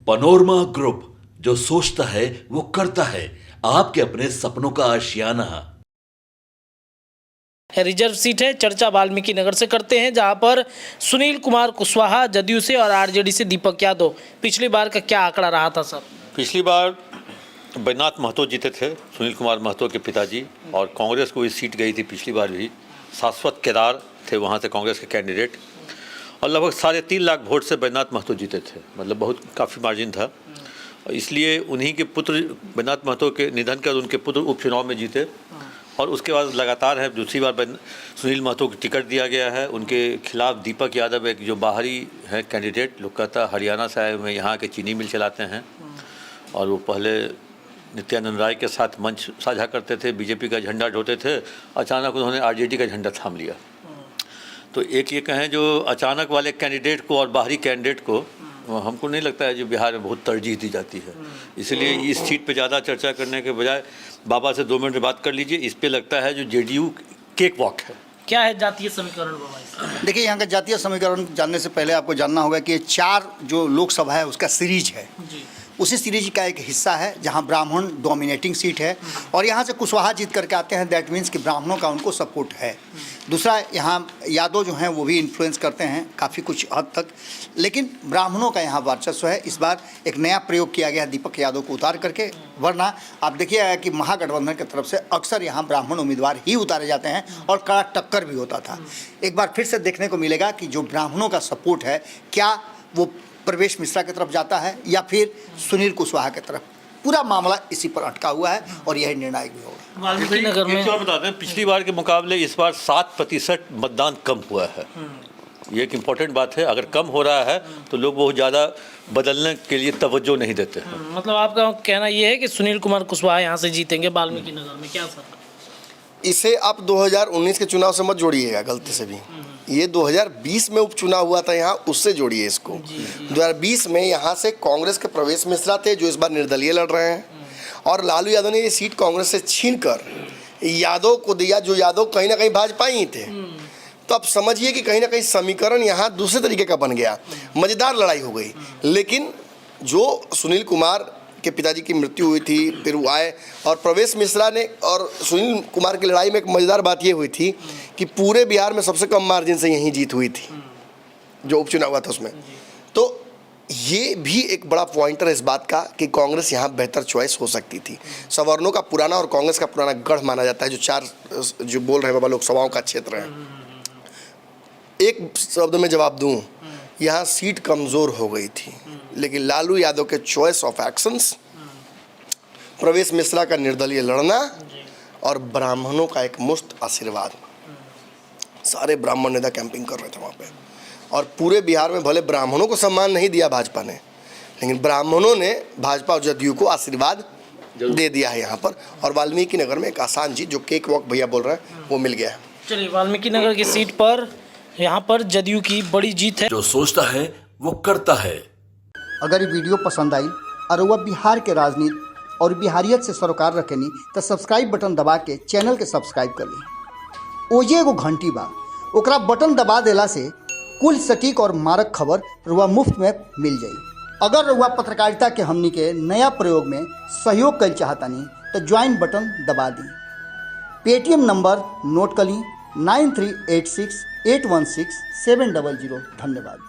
Panorama group, जो सोचता है वो करता है। आपके अपने सपनों का आशियाना। रिजर्व सीट है। चर्चा वाल्मीकि नगर से करते हैं, जहां पर सुनील कुमार कुशवाहा जदयू से और आरजेडी से दीपक यादव। पिछली बार का क्या आंकड़ा रहा था सर? पिछली बार बैजनाथ महतो जीते थे, सुनील कुमार महतो के पिताजी, और कांग्रेस को ये सीट गई थी पिछली बार भी। शाश्वत केदार थे वहाँ से कांग्रेस के कैंडिडेट, और लगभग 3.5 लाख वोट से बैजनाथ महतो जीते थे। मतलब बहुत काफ़ी मार्जिन था, इसलिए उन्हीं के पुत्र बैजनाथ महतो के निधन के बाद उनके पुत्र उपचुनाव में जीते, और उसके बाद लगातार है दूसरी बार सुनील महतो को टिकट दिया गया है। उनके खिलाफ दीपक यादव, एक जो बाहरी है कैंडिडेट, लोग कहता है हरियाणा से आए हुए, यहाँ के चीनी मिल चलाते हैं, और वो पहले नित्यानंद राय के साथ मंच साझा करते थे, बीजेपी का झंडा ढोते थे। अचानक उन्होंने आरजेडी का झंडा थाम लिया। तो एक ये कहें जो अचानक वाले कैंडिडेट को और बाहरी कैंडिडेट को हमको नहीं लगता है जो बिहार में बहुत तरजीह दी जाती है। इसलिए इस सीट पे ज़्यादा चर्चा करने के बजाय बाबा से 2 मिनट में बात कर लीजिए। इस पे लगता है जो जेडीयू केक वॉक है। क्या है जातीय समीकरण बाबा? देखिए, यहाँ का जातीय समीकरण जानने से पहले आपको जानना होगा कि 4 जो लोकसभा है उसका सीरीज है जी। उसी सीरीज का एक हिस्सा है जहाँ ब्राह्मण डोमिनेटिंग सीट है, और यहाँ से कुशवाहा जीत करके आते हैं। दैट मीन्स कि ब्राह्मणों का उनको सपोर्ट है। दूसरा, यहाँ यादव जो हैं वो भी इन्फ्लुएंस करते हैं काफ़ी कुछ हद तक, लेकिन ब्राह्मणों का यहाँ वर्चस्व है। इस बार एक नया प्रयोग किया गया दीपक यादव को उतार करके, वरना आप देखिएगा कि महागठबंधन की तरफ से अक्सर यहाँ ब्राह्मण उम्मीदवार ही उतारे जाते हैं और कड़ा टक्कर भी होता था। एक बार फिर से देखने को मिलेगा कि जो ब्राह्मणों का सपोर्ट है, क्या वो प्रवेश मिश्रा की तरफ जाता है या फिर सुनील कुशवाहा की तरफ। पूरा मामला इसी पर अटका हुआ है और यह निर्णायक भी होगा। वाल्मीकि नगर में बताते हैं, पिछली बार के मुकाबले इस बार 7% मतदान कम हुआ है। ये एक इम्पोर्टेंट बात है। अगर कम हो रहा है तो लोग बहुत ज़्यादा बदलने के लिए तवज्जो नहीं देते हैं। मतलब आपका कहना ये है कि सुनील कुमार कुशवाहा यहाँ से जीतेंगे वाल्मीकि नगर में, क्या सर? इसे आप 2019 के चुनाव से मत जोड़िएगा गलती से भी। ये 2020 में उपचुनाव हुआ था यहाँ, उससे जोड़िए इसको। 2020 में यहाँ से कांग्रेस के प्रवेश मिश्रा थे जो इस बार निर्दलीय लड़ रहे हैं, और लालू यादव ने ये सीट कांग्रेस से छीनकर यादव को दिया, जो यादव कहीं ना कहीं भाजपा ही थे। तो आप समझिए कि कहीं ना कहीं समीकरण यहाँ दूसरे तरीके का बन गया। मज़ेदार लड़ाई हो गई, लेकिन जो सुनील कुमार के पिताजी की मृत्यु हुई थी, फिर वो आए, और प्रवेश मिश्रा ने और सुनील कुमार की लड़ाई में एक मज़ेदार बात ये हुई थी कि पूरे बिहार में सबसे कम मार्जिन से यहीं जीत हुई थी जो उपचुनाव हुआ था उसमें। तो ये भी एक बड़ा पॉइंटर है इस बात का कि कांग्रेस यहाँ बेहतर चॉइस हो सकती थी। सवर्णों का पुराना और कांग्रेस का पुराना गढ़ माना जाता है, जो 4 जो बोल रहे हैं बाबा लोकसभाओं का क्षेत्र है। एक शब्द में जवाब दूँ, यहाँ सीट कमज़ोर हो गई थी, लेकिन लालू यादव के चॉइस ऑफ एक्शंस, प्रवेश मिश्रा का निर्दलीय लड़ना और ब्राह्मणों का एक मुफ्त आशीर्वाद, सारे ब्राह्मण नेता कैंपिंग कर रहे थे वहाँ पे। और पूरे बिहार में भले ब्राह्मणों को सम्मान नहीं दिया भाजपा ने, लेकिन ब्राह्मणों ने भाजपा और जदयू को आशीर्वाद दे दिया है यहाँ पर। और वाल्मीकि नगर में एक आसान जीत, जो केक वॉक भैया बोल रहे हैं, वो मिल गया है। चलिए, वाल्मीकि नगर की सीट पर यहाँ पर जदयू की बड़ी जीत है। जो सोचता है वो करता है। अगर ये वीडियो पसंद आई और वह बिहार के राजनीति और बिहारियत से सरोकार रखेनी तो सब्सक्राइब बटन दबा के चैनल के सब्सक्राइब कर ली। ओजे एगो घंटी बा, ओकरा बटन दबा देला से कुल सटीक और मारक खबर रुआ मुफ्त में मिल जाई। अगर रुआ पत्रकारिता के हमनी के नया प्रयोग में सहयोग कर चाहतानी तो ज्वाइन बटन दबा दी। पेटीएम नंबर नोट कर ली 9386816700। धन्यवाद।